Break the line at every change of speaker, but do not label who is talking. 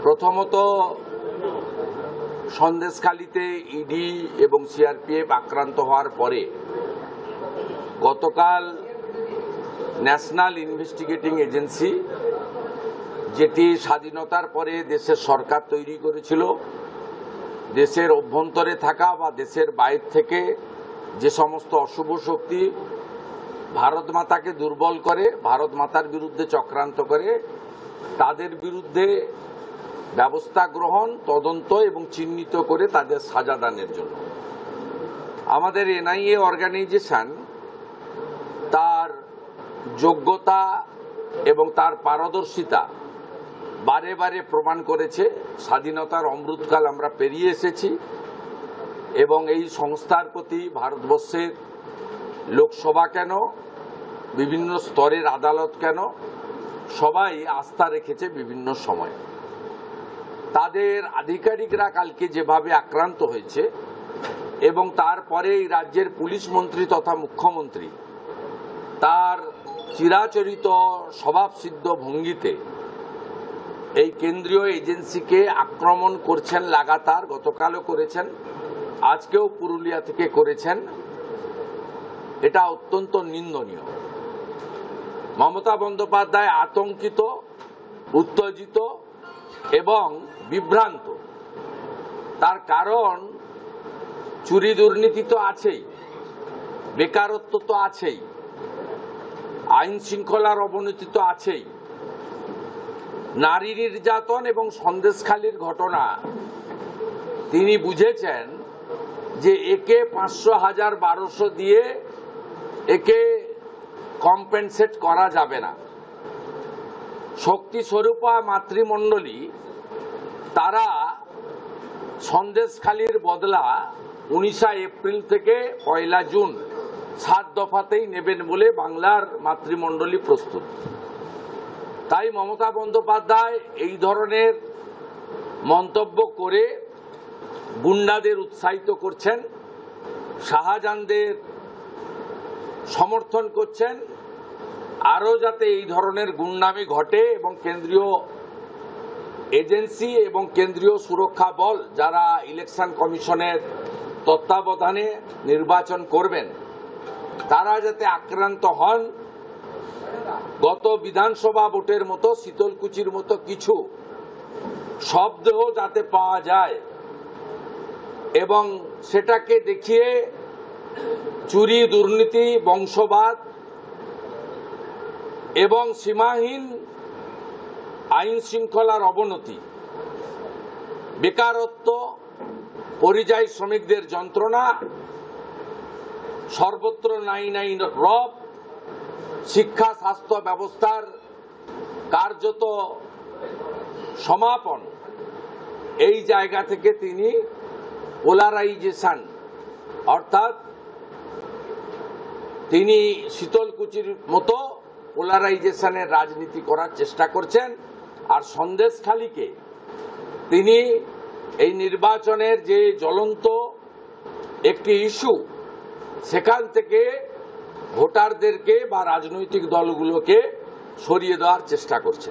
প্রথমত সন্দেশখালীতে ইডি এবং সিআরপিএফ আক্রান্ত হওয়ার পরে গতকাল ন্যাশনাল ইনভেস্টিগেটিং এজেন্সি, যেটি স্বাধীনতার পরে দেশের সরকার তৈরি করেছিল, দেশের অভ্যন্তরে থাকা বা দেশের বাইরে থেকে যে সমস্ত অশুভ শক্তি ভারত মাতাকে দুর্বল করে, ভারত মাতার বিরুদ্ধে চক্রান্ত করে, তাদের বিরুদ্ধে ব্যবস্থা গ্রহণ, তদন্ত এবং চিহ্নিত করে তাদের সাজা দানের জন্য আমাদের এনআইএ অর্গানাইজেশন তার যোগ্যতা এবং তার পারদর্শিতা বারে বারে প্রমাণ করেছে। স্বাধীনতার অমৃতকাল আমরা পেরিয়ে এসেছি এবং এই সংস্থার প্রতি ভারতবর্ষের লোকসভা কেন, বিভিন্ন স্তরের আদালত কেন, সবাই আস্থা রেখেছে বিভিন্ন সময়ে। তাদের আধিকারিকরা কালকে যেভাবে আক্রান্ত হয়েছে এবং তারপরে এই রাজ্যের পুলিশ মন্ত্রী তথা মুখ্যমন্ত্রী তার চিরাচরিত স্বভাবসিদ্ধ ভঙ্গিতে এই কেন্দ্রীয় এজেন্সিকে আক্রমণ করছেন লাগাতার, গতকালও করেছেন, আজকেও পুরুলিয়া থেকে করেছেন, এটা অত্যন্ত নিন্দনীয়। মমতা বন্দ্যোপাধ্যায় আতঙ্কিত, উত্তেজিত এবং বিভ্রান্ত। তার কারণ চুরি দুর্নীতি তো আছেই, বেকারত্ব তো আছেই, আইন শৃঙ্খলার অবনতি তো আছেই, নারী নির্যাতন এবং সন্দেশখালীর ঘটনা তিনি বুঝেছেন যে একে 500, 1000, 1200 দিয়ে একে কম্পেনসেট করা যাবে না। শক্তি স্বরূপা মাতৃমণ্ডলী তারা সন্দেশখালীর বদলা 19 এপ্রিল থেকে 1 জুন 7 দফাতেই নেবেন বলে বাংলার মাতৃমণ্ডলী প্রস্তুত। তাই মমতা বন্দ্যোপাধ্যায় এই ধরনের মন্তব্য করে গুন্ডাদের উৎসাহিত করছেন, শাহজাহানদের সমর্থন করছেন, আরও যাতে এই ধরনের গুন্ডামি ঘটে এবং কেন্দ্রীয় এজেন্সি এবং কেন্দ্রীয় সুরক্ষা বল যারা ইলেকশন কমিশনের তত্ত্বাবধানে নির্বাচন করবেন তারা যাতে আক্রান্ত হন। গত বিধানসভা ভোটের মতো শীতলকুচির মতো কিছু শবদেহ যাতে পাওয়া যায় এবং সেটাকে দেখিয়ে চুরি, দুর্নীতি, বংশবাদ এবং সীমাহীন আইন শৃঙ্খলার অবনতি, বেকারত্ব, পরিযায়ী শ্রমিকদের যন্ত্রণা, সর্বত্র নাই নাই রব, শিক্ষা স্বাস্থ্য ব্যবস্থার কার্যত সমাপন, এই জায়গা থেকে তিনি পোলারাইজেশন অর্থাৎ তিনি শীতলকুচির মতো পোলারাইজেশনের রাজনীতি করার চেষ্টা করছেন। আর সন্দেশখালীকে তিনি এই নির্বাচনের যে জ্বলন্ত একটি ইস্যু সেখান থেকে ভোটারদেরকে বা রাজনৈতিক দলগুলোকে সরিয়ে দেওয়ার চেষ্টা করছে।